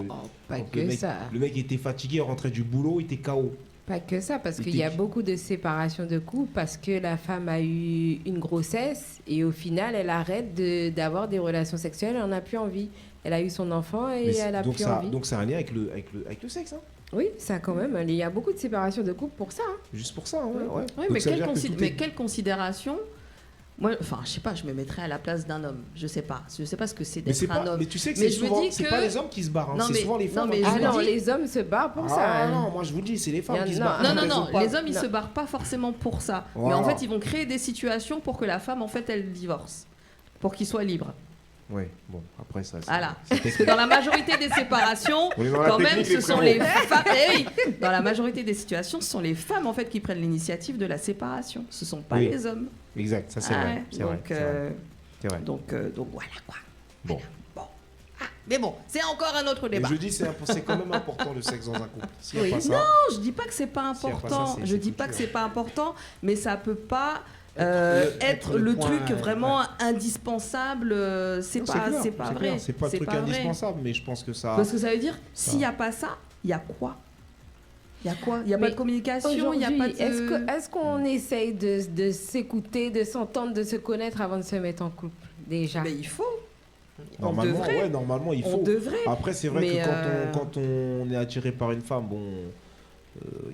Speaker 1: Pas
Speaker 6: quand
Speaker 1: que ça.
Speaker 6: le mec était fatigué, rentrait du boulot, il était KO.
Speaker 1: Pas que ça, parce
Speaker 6: Et
Speaker 1: qu'il y a
Speaker 6: t'es-
Speaker 1: beaucoup de séparations de couple parce que la femme a eu une grossesse et au final, elle arrête d'avoir des relations sexuelles, elle n'en a plus envie. Elle a eu son enfant et
Speaker 6: Mais
Speaker 1: elle a
Speaker 6: donc
Speaker 1: plus
Speaker 6: ça,
Speaker 1: envie.
Speaker 6: donc c'est un lien avec le sexe, hein.
Speaker 1: Oui, ça quand même. Il y a beaucoup de séparations de couple pour ça. Hein.
Speaker 6: Juste pour ça, ouais.
Speaker 3: Oui,
Speaker 6: Donc
Speaker 3: mais,
Speaker 6: ça veut dire que tout est-
Speaker 3: quelle considération. Moi, enfin, je sais pas, je me mettrais à la place d'un homme. Je sais pas ce que c'est
Speaker 6: Mais
Speaker 3: d'être
Speaker 6: c'est
Speaker 3: un
Speaker 6: pas,
Speaker 3: homme.
Speaker 6: mais tu sais que
Speaker 3: Mais
Speaker 6: c'est
Speaker 3: je me
Speaker 6: souvent,
Speaker 3: dis
Speaker 6: c'est
Speaker 3: que-
Speaker 6: pas les hommes qui se barrent, hein,
Speaker 3: Non,
Speaker 6: c'est
Speaker 3: mais-
Speaker 6: souvent les
Speaker 3: non,
Speaker 6: femmes.
Speaker 3: mais
Speaker 6: qui
Speaker 3: je
Speaker 6: se
Speaker 3: me
Speaker 1: Ah
Speaker 6: barrent.
Speaker 1: non,
Speaker 3: dis-
Speaker 1: les hommes se barrent pour ça.
Speaker 6: Ah
Speaker 1: hein.
Speaker 6: non, moi je vous dis, c'est les femmes
Speaker 1: Il y
Speaker 6: qui
Speaker 1: en
Speaker 6: se
Speaker 1: a-
Speaker 6: barrent.
Speaker 3: Non,
Speaker 6: quand
Speaker 3: non,
Speaker 6: elles
Speaker 3: non,
Speaker 6: ont pas-
Speaker 3: les hommes ils
Speaker 1: Non.
Speaker 3: se barrent pas forcément pour ça. Mais
Speaker 6: Voilà.
Speaker 3: en fait, ils vont créer des situations pour que la femme, en fait, elle divorce. Pour qu'il soit libre.
Speaker 6: Ouais, bon, après ça. c'est-
Speaker 3: Voilà.
Speaker 6: c'est
Speaker 3: Parce que dans la majorité des séparations,
Speaker 6: On est dans la
Speaker 3: quand même,
Speaker 6: technique,
Speaker 3: ce
Speaker 6: les
Speaker 3: sont
Speaker 6: frérots.
Speaker 3: les femmes. Eh oui, dans la majorité des situations, ce sont les femmes en fait qui prennent l'initiative de la séparation. Ce sont pas
Speaker 6: Oui.
Speaker 3: les hommes.
Speaker 6: Exact, ça c'est
Speaker 3: Ah
Speaker 6: vrai.
Speaker 3: ouais,
Speaker 6: C'est vrai.
Speaker 3: donc,
Speaker 6: c'est vrai, c'est vrai.
Speaker 3: donc voilà quoi.
Speaker 6: Bon.
Speaker 3: Bon. Ah, mais bon, c'est encore un autre
Speaker 6: Et
Speaker 3: débat.
Speaker 6: je dis, c'est quand même important le sexe dans un couple. S'il n'y
Speaker 1: Oui.
Speaker 6: a pas ça.
Speaker 3: Non, je dis pas que c'est pas
Speaker 6: S'il y a pas
Speaker 3: important.
Speaker 6: ça, c'est
Speaker 3: Je dis
Speaker 6: foutu,
Speaker 3: pas que
Speaker 6: hein.
Speaker 3: c'est pas important, mais ça peut pas
Speaker 5: Être
Speaker 3: être le
Speaker 5: point,
Speaker 3: truc vraiment indispensable. C'est
Speaker 6: Non,
Speaker 3: pas,
Speaker 6: clair,
Speaker 3: c'est pas
Speaker 6: c'est
Speaker 3: vrai.
Speaker 6: clair, c'est pas le truc
Speaker 3: pas vrai.
Speaker 6: indispensable, mais je pense que ça.
Speaker 3: Parce que ça veut dire, s'il n'y a pas ça, il y a quoi? Il y a quoi? Il n'y a pas
Speaker 1: Mais
Speaker 3: de communication, il n'y a
Speaker 1: Aujourd'hui,
Speaker 3: pas de...
Speaker 1: est-ce qu'on essaye de s'écouter, de s'entendre, de se connaître avant de se mettre en couple déjà?
Speaker 3: Mais il faut.
Speaker 6: Normalement,
Speaker 3: on devrait.
Speaker 6: ouais, normalement, il
Speaker 3: On
Speaker 6: faut.
Speaker 3: devrait.
Speaker 6: Après, c'est vrai
Speaker 3: Mais,
Speaker 6: que quand on est attiré par une femme, bon,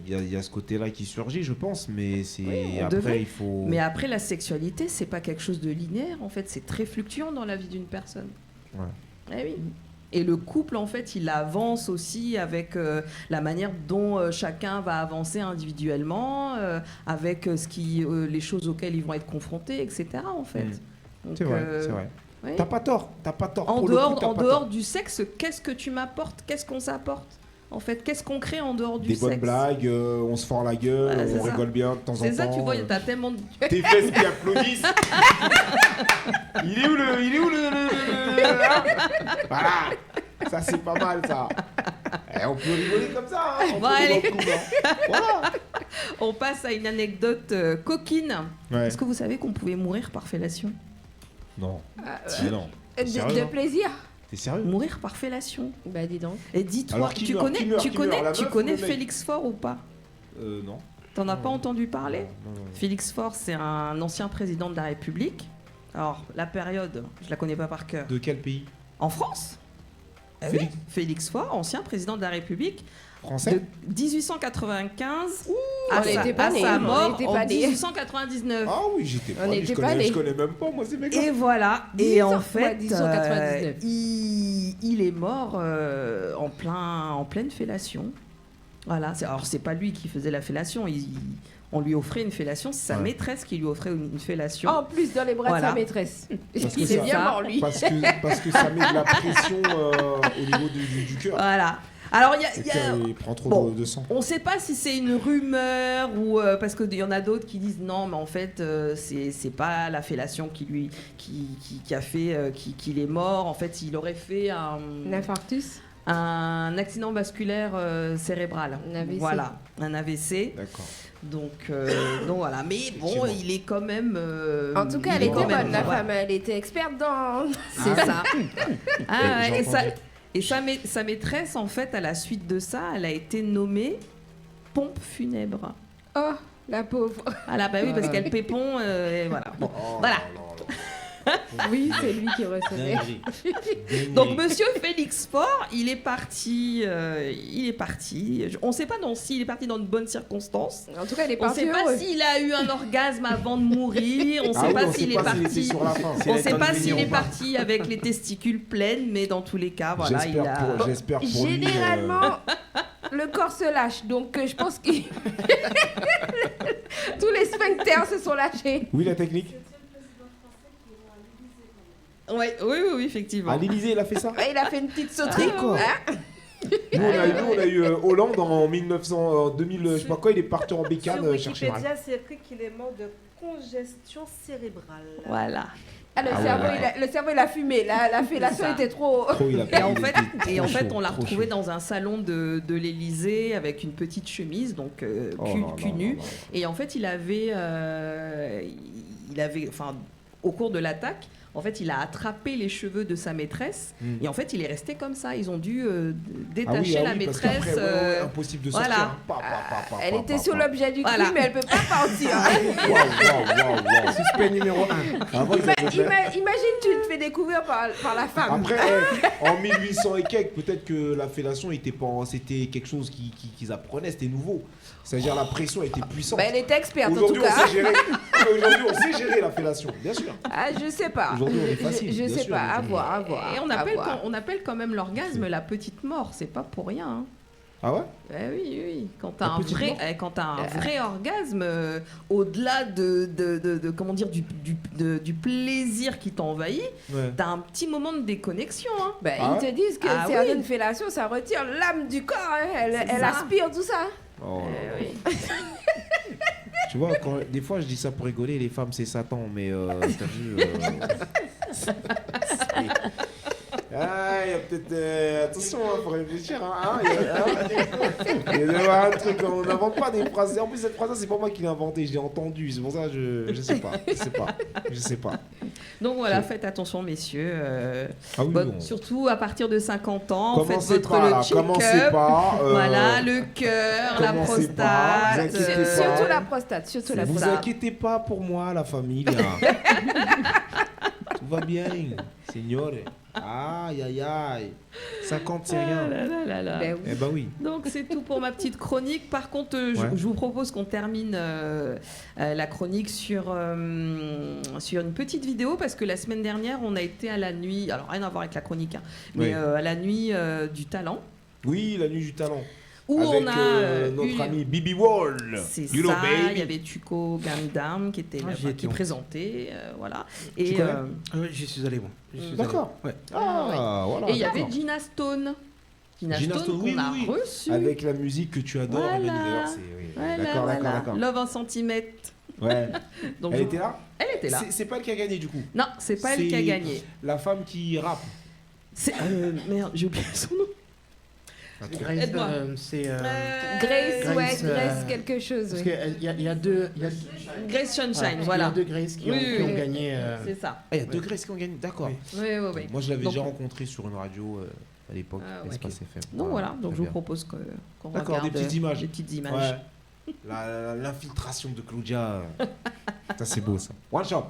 Speaker 6: il y a ce côté-là qui surgit, je pense, mais c'est
Speaker 3: Oui, on
Speaker 6: après,
Speaker 3: devrait.
Speaker 6: il faut.
Speaker 3: Mais après, la sexualité, c'est pas quelque chose de linéaire, en fait. C'est très fluctuant dans la vie d'une personne.
Speaker 6: Ouais.
Speaker 3: Eh oui. Et le couple, en fait, il avance aussi avec la manière dont chacun va avancer individuellement, avec les choses auxquelles ils vont être confrontés, etc. En fait. Donc,
Speaker 6: C'est vrai, c'est vrai.
Speaker 3: oui.
Speaker 6: T'as pas tort, t'as pas tort.
Speaker 3: En
Speaker 6: Pour le coup,
Speaker 3: dehors,
Speaker 6: t'as
Speaker 3: en
Speaker 6: pas
Speaker 3: dehors
Speaker 6: tort.
Speaker 3: du sexe, qu'est-ce que tu m'apportes? Qu'est-ce qu'on s'apporte? En fait, qu'est-ce qu'on crée en dehors du
Speaker 6: Des
Speaker 3: sexe?
Speaker 6: bonnes blagues, on se fend la gueule,
Speaker 3: Voilà, c'est
Speaker 6: on
Speaker 3: ça.
Speaker 6: rigole bien de temps en temps.
Speaker 3: C'est ça, tu vois, t'as tellement de...
Speaker 6: Tes fesses qui applaudissent. Il est où le- Voilà. Ça, c'est pas mal, ça. On peut rigoler comme ça, hein. On
Speaker 3: Bon,
Speaker 6: peut
Speaker 3: allez.
Speaker 6: dans le couple, hein. Voilà.
Speaker 3: On passe à une anecdote coquine.
Speaker 6: Ouais.
Speaker 3: Est-ce que vous savez qu'on pouvait mourir par fellation?
Speaker 6: Non.
Speaker 1: Ah,
Speaker 6: Mais non. T'es sérieux,
Speaker 1: de
Speaker 6: hein
Speaker 1: plaisir?
Speaker 6: T'es sérieux?
Speaker 3: Mourir par fellation.
Speaker 1: Bah dis donc.
Speaker 3: Et dis-toi,
Speaker 6: Alors, qui
Speaker 3: tu
Speaker 6: meurt,
Speaker 3: connais,
Speaker 6: qui meurt,
Speaker 3: tu
Speaker 6: qui
Speaker 3: connais,
Speaker 6: meurt, la
Speaker 3: tu
Speaker 6: meuf ou
Speaker 3: connais
Speaker 6: le mec
Speaker 3: Félix Faure ou pas?
Speaker 6: Non.
Speaker 3: T'en as pas entendu parler?
Speaker 6: Non, non, non.
Speaker 3: Félix Faure, c'est un ancien président de la République. Alors, la période, je la connais pas par cœur.
Speaker 6: De quel pays?
Speaker 3: En France? Eh oui, Félix Faure, ancien président de la République,
Speaker 6: Français?
Speaker 3: de 1895
Speaker 1: on
Speaker 3: à
Speaker 1: était
Speaker 3: sa,
Speaker 1: pas
Speaker 3: à
Speaker 1: nés,
Speaker 3: sa
Speaker 1: on
Speaker 3: mort
Speaker 1: était
Speaker 3: en
Speaker 1: pas nés.
Speaker 3: 1899.
Speaker 6: Ah oui, j'étais pas
Speaker 1: On
Speaker 6: né,
Speaker 1: était pas nés.
Speaker 6: je connais même pas, moi, ces mecs-là.
Speaker 3: Et voilà. Et en
Speaker 1: 1800,
Speaker 3: fait,
Speaker 1: 1899.
Speaker 3: il est mort en pleine fellation. Voilà. Alors, c'est pas lui qui faisait la fellation. On lui offrait une fellation. C'est sa
Speaker 6: Ouais.
Speaker 3: maîtresse qui lui offrait une fellation.
Speaker 1: En plus, dans les bras
Speaker 3: Voilà.
Speaker 1: de sa maîtresse.
Speaker 6: Parce que
Speaker 1: Il est
Speaker 6: ça-
Speaker 1: bien mort, lui.
Speaker 6: Parce que ça met de la pression au niveau du cœur.
Speaker 3: Voilà. Alors,
Speaker 6: Le cœur, il prend trop
Speaker 3: Bon.
Speaker 6: de sang.
Speaker 3: on ne sait pas si c'est une rumeur ou parce qu'il y en a d'autres qui disent non, mais en fait c'est pas la fellation qui a fait qu'il est mort. En fait, il aurait fait
Speaker 1: Un infarctus?
Speaker 3: un accident vasculaire cérébral.
Speaker 1: Un AVC.
Speaker 3: Voilà, un AVC.
Speaker 6: D'accord.
Speaker 3: Donc voilà. Mais bon,
Speaker 6: Effectivement.
Speaker 3: il est quand même.
Speaker 1: En tout cas,
Speaker 3: il
Speaker 1: elle
Speaker 3: est
Speaker 1: était
Speaker 3: quand même-
Speaker 1: bonne, la
Speaker 3: voilà.
Speaker 1: femme. Elle était experte dans...
Speaker 3: C'est ça. Ah,
Speaker 6: J'ai
Speaker 3: ouais,
Speaker 6: entendu.
Speaker 3: et sa maîtresse, en fait, à la suite de ça, elle a été nommée pompe funèbre.
Speaker 1: Oh, la pauvre.
Speaker 3: Ah là, bah oui, parce qu'elle pépon, et voilà. Bon, voilà.
Speaker 1: Oui, c'est lui qui recevait.
Speaker 5: Dinguerie.
Speaker 3: Donc Monsieur Félix Faure, il est parti. On ne sait pas s'il est parti dans de bonnes circonstances.
Speaker 1: En tout cas, elle est
Speaker 3: On ne
Speaker 1: partie
Speaker 3: sait pas
Speaker 1: heureuse.
Speaker 3: s'il a eu un orgasme avant de mourir. On ne
Speaker 6: Ah
Speaker 3: sait
Speaker 6: oui,
Speaker 3: pas
Speaker 6: on
Speaker 3: s'il
Speaker 6: sait
Speaker 3: est
Speaker 6: pas s'il était
Speaker 3: parti.
Speaker 6: sur la fin.
Speaker 3: On ne sait pas
Speaker 5: devenir
Speaker 3: s'il est
Speaker 5: ou pas.
Speaker 3: parti avec les testicules pleines, mais dans tous les cas, voilà, il a.
Speaker 6: J'espère pour lui.
Speaker 1: Généralement, le corps se lâche. Donc, je pense que tous les sphincters se sont lâchés.
Speaker 6: Oui, la technique.
Speaker 3: Ouais, oui, effectivement.
Speaker 6: À l'Élysée, il a fait ça.
Speaker 1: Ouais, il a fait une petite sauterie.
Speaker 6: D'accord.
Speaker 1: Hein.
Speaker 2: on a eu Hollande en 2000, je sais pas quoi, il est parti en bécane
Speaker 7: Sur
Speaker 2: chercher Marie.
Speaker 7: Wikipédia, c'est écrit qu'il est mort de congestion cérébrale.
Speaker 3: Voilà.
Speaker 1: Ah, le,
Speaker 2: Ah
Speaker 1: cerveau,
Speaker 2: ouais.
Speaker 1: le cerveau, il a fumé. La fellation
Speaker 3: ça.
Speaker 1: était trop.
Speaker 2: Trop, il a
Speaker 3: Et en
Speaker 2: il
Speaker 3: fait,
Speaker 2: était trop chaud,
Speaker 3: on l'a
Speaker 2: trop
Speaker 3: retrouvé
Speaker 2: chaud.
Speaker 3: dans un salon de l'Élysée avec une petite chemise, donc
Speaker 2: Oh
Speaker 3: cul,
Speaker 2: là
Speaker 3: cul
Speaker 2: là
Speaker 3: nu.
Speaker 2: là là.
Speaker 3: Et en fait, il avait, enfin, au cours de l'attaque, en fait, il a attrapé les cheveux de sa maîtresse.
Speaker 2: Mm.
Speaker 3: Et en fait, il est resté comme ça. Ils ont dû
Speaker 2: Ah oui,
Speaker 3: détacher la
Speaker 2: parce
Speaker 3: maîtresse.
Speaker 2: qu'après, ouais, impossible de sortir.
Speaker 3: voilà.
Speaker 2: Hein.
Speaker 1: Elle était sur l'objet du
Speaker 3: Voilà.
Speaker 1: crime, mais elle peut pas partir.
Speaker 2: Waouh.
Speaker 5: Suspect numéro 1.
Speaker 2: Après,
Speaker 1: Imagine, tu te fais découvrir par la femme.
Speaker 2: Après, en 1800 et quelques, peut-être que la fellation c'était quelque chose qu'ils apprenaient, c'était nouveau. C'est-à-dire la pression était puissante.
Speaker 1: Bah, elle était experte en tout
Speaker 2: Aujourd'hui,
Speaker 1: cas.
Speaker 2: Aujourd'hui, on sait gérer la fellation, bien sûr.
Speaker 1: Ah, je sais pas.
Speaker 2: Aujourd'hui, on est facile,
Speaker 1: Je
Speaker 2: bien
Speaker 1: sais
Speaker 2: sûr,
Speaker 1: pas. À
Speaker 2: aujourd'hui.
Speaker 1: voir, à voir.
Speaker 3: Et
Speaker 1: à voir.
Speaker 3: on appelle quand même l'orgasme la petite mort. C'est pas pour rien. Hein.
Speaker 2: Ah ouais?
Speaker 3: Eh oui, oui. Quand t'as
Speaker 2: La
Speaker 3: un
Speaker 2: petite
Speaker 3: vrai,
Speaker 2: mort
Speaker 3: quand t'as un vrai orgasme, au-delà de comment dire du plaisir qui t'envahit,
Speaker 2: Ouais.
Speaker 3: t'as un petit moment de déconnexion. Hein.
Speaker 1: Bah,
Speaker 2: Ah
Speaker 1: ils te disent que
Speaker 3: Ah
Speaker 1: c'est
Speaker 3: oui.
Speaker 1: une fellation, ça retire l'âme du corps. Hein.
Speaker 3: C'est
Speaker 1: Elle
Speaker 3: ça.
Speaker 1: aspire tout ça.
Speaker 2: Oh là
Speaker 3: Eh
Speaker 2: là.
Speaker 3: oui.
Speaker 2: Tu vois, des fois, je dis ça pour rigoler, les femmes, c'est Satan, mais t'as vu. Ah, il y a peut-être. Attention, faut réfléchir. Hein, il y a d'avoir un truc, on n'invente pas des phrases. En plus, cette phrase-là, c'est pas moi qui l'ai inventée, je l'ai entendue. C'est pour ça que je sais pas. Je sais pas.
Speaker 3: Donc voilà, faites attention, messieurs.
Speaker 2: Ah oui,
Speaker 3: Bon,
Speaker 2: bon.
Speaker 3: surtout à partir de 50 ans, faites
Speaker 2: Commencez
Speaker 3: votre
Speaker 2: pas, là.
Speaker 3: check-up.
Speaker 2: Commencez pas.
Speaker 3: Voilà, le cœur, la
Speaker 2: commencez pas, vous
Speaker 3: prostate.
Speaker 2: inquiétez pas.
Speaker 1: Surtout la prostate. Surtout la
Speaker 2: Vous
Speaker 1: prostate.
Speaker 2: inquiétez pas pour moi, la famille. Là. Tout va bien, signore. Aïe, aïe, aïe. 50, c'est
Speaker 3: Ah
Speaker 2: rien.
Speaker 3: là là là là.
Speaker 1: Ben oui.
Speaker 2: Eh ben oui.
Speaker 3: Donc c'est tout pour ma petite chronique. Par contre,
Speaker 2: Ouais.
Speaker 3: je vous propose qu'on termine la chronique sur une petite vidéo parce que la semaine dernière, on a été à la nuit, alors rien à voir avec la chronique, hein, mais
Speaker 2: Oui.
Speaker 3: à la nuit du talent,
Speaker 2: Oui, la nuit du talent.
Speaker 3: où
Speaker 2: Avec
Speaker 3: on a
Speaker 2: notre ami Bibi Wall.
Speaker 3: C'est
Speaker 2: You know,
Speaker 3: ça, il y
Speaker 2: baby.
Speaker 3: avait Tuco Gandam qui était
Speaker 5: Ah,
Speaker 3: là,
Speaker 5: j'y étais,
Speaker 3: qui
Speaker 5: ouais.
Speaker 3: présentait, voilà.
Speaker 2: Tu
Speaker 3: Et
Speaker 2: connais
Speaker 5: Oui, j'y suis allé, moi. J'y suis allé.
Speaker 2: D'accord.
Speaker 5: Ouais.
Speaker 2: Ah, voilà.
Speaker 3: et il y avait
Speaker 2: d'accord.
Speaker 3: Gina Stone. Gina
Speaker 2: Gina
Speaker 3: Stone
Speaker 2: Stone,
Speaker 3: qu'on
Speaker 2: oui,
Speaker 3: a
Speaker 2: oui, oui.
Speaker 3: reçue.
Speaker 2: Avec la musique que tu adores,
Speaker 3: Voilà.
Speaker 2: Mélanie, d'ailleurs, c'est- oui.
Speaker 3: Voilà,
Speaker 2: D'accord,
Speaker 3: voilà.
Speaker 2: d'accord.
Speaker 3: Love 1 centimètre.
Speaker 2: Ouais.
Speaker 3: Donc
Speaker 2: Elle
Speaker 3: je-
Speaker 2: était là
Speaker 3: Elle était là.
Speaker 2: C'est pas elle qui a gagné du coup.
Speaker 3: Non, c'est pas elle qui a
Speaker 2: C'est
Speaker 3: gagné.
Speaker 2: La femme qui rappe.
Speaker 3: C'est merde, j'ai oublié son nom.
Speaker 5: Grace,
Speaker 3: Aide-moi.
Speaker 5: c'est.
Speaker 1: Grace,
Speaker 5: Grace,
Speaker 1: ouais, Grace
Speaker 5: euh,
Speaker 1: quelque chose.
Speaker 5: Parce
Speaker 1: Oui.
Speaker 5: qu'il y a deux.
Speaker 3: Grace Sunshine,
Speaker 5: Il y
Speaker 3: voilà.
Speaker 5: a deux Grace qui ont,
Speaker 3: Oui,
Speaker 5: qui ont
Speaker 3: oui.
Speaker 5: gagné.
Speaker 3: C'est ça.
Speaker 2: Ah, il y a deux Grace qui ont gagné. D'accord.
Speaker 5: Oui.
Speaker 3: Oui, oui, oui.
Speaker 2: Moi, je l'avais
Speaker 3: Donc-
Speaker 2: déjà rencontré sur une radio à l'époque,
Speaker 3: Ah, ouais.
Speaker 2: Espace FM.
Speaker 3: Donc voilà, donc
Speaker 2: très
Speaker 3: je vous
Speaker 2: bien.
Speaker 3: propose qu'on
Speaker 2: D'accord,
Speaker 3: regarde
Speaker 2: des petites images.
Speaker 3: des petites images.
Speaker 2: Ouais. L'infiltration de Claudia. Ça, c'est beau, ça. One shot.